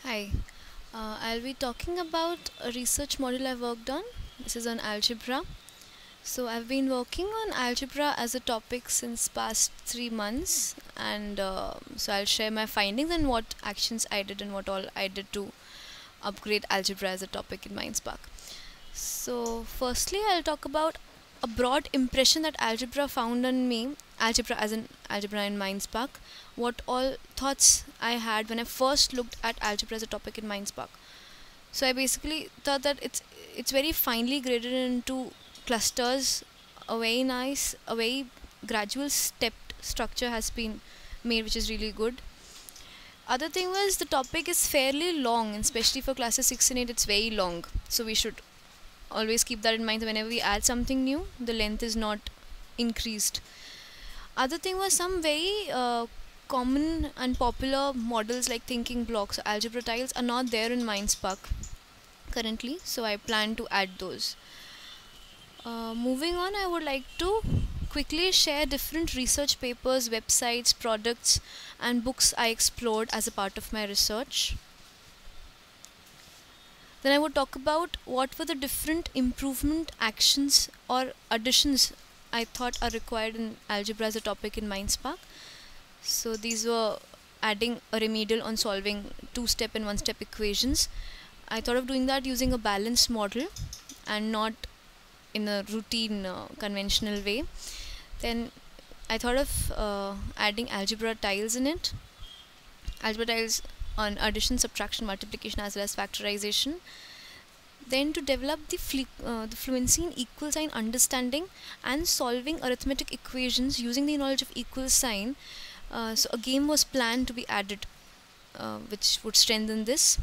Hi, I'll be talking about a research module I worked on. This is on algebra. So I've been working on algebra as a topic since past 3 months, and so I'll share my findings and what actions I did and what all I did to upgrade algebra as a topic in Mindspark. So firstly, I'll talk about a broad impression that algebra found on me. Algebra as in algebra in Mindspark. What all thoughts I had when I first looked at algebra as a topic in Mindspark. So I basically thought that it's very finely graded into clusters. A very gradual stepped structure has been made, which is really good. Other thing was the topic is fairly long, and especially for classes 6 and 8, it's very long. So we should always keep that in mind. Whenever we add something new, the length is not increased. Other thing was some very common and popular models like thinking blocks, algebra tiles are not there in Mindspark currently, so I plan to add those. Moving on, I would like to quickly share different research papers, websites, products, and books I explored as a part of my research. Then I would talk about what were the different improvement actions or additions I thought are required in algebra as a topic in Mindspark. So these were adding a remedial on solving two-step and one-step equations. I thought of doing that using a balanced model and not in a routine conventional way. Then I thought of adding algebra tiles in it. Algebra tiles on addition, subtraction, multiplication as well as factorization. Then to develop the fluency in equal sign understanding and solving arithmetic equations using the knowledge of equal sign. So a game was planned to be added, which would strengthen this.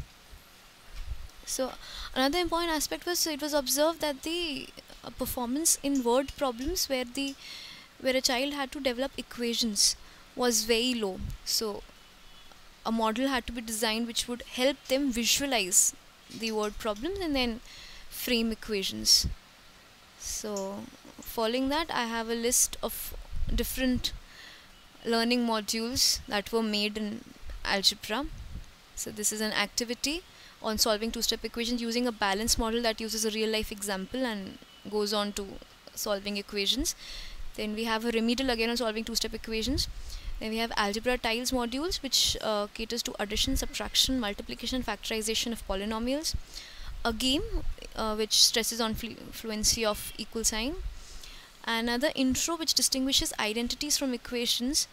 So another important aspect was it was observed that the performance in word problems where a child had to develop equations was very low. So a model had to be designed which would help them visualize the word problems and then frame equations. So following that, I have a list of different learning modules that were made in algebra. So this is an activity on solving two-step equations using a balanced model that uses a real-life example and goes on to solving equations. Then we have a remedial again on solving two-step equations. Then we have algebra tiles modules, which caters to addition, subtraction, multiplication, factorization of polynomials. A game which stresses on fluency of equal sign. Another intro which distinguishes identities from equations.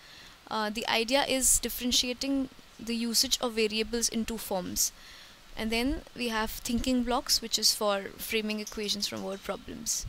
The idea is differentiating the usage of variables in two forms. And then we have thinking blocks, which is for framing equations from word problems.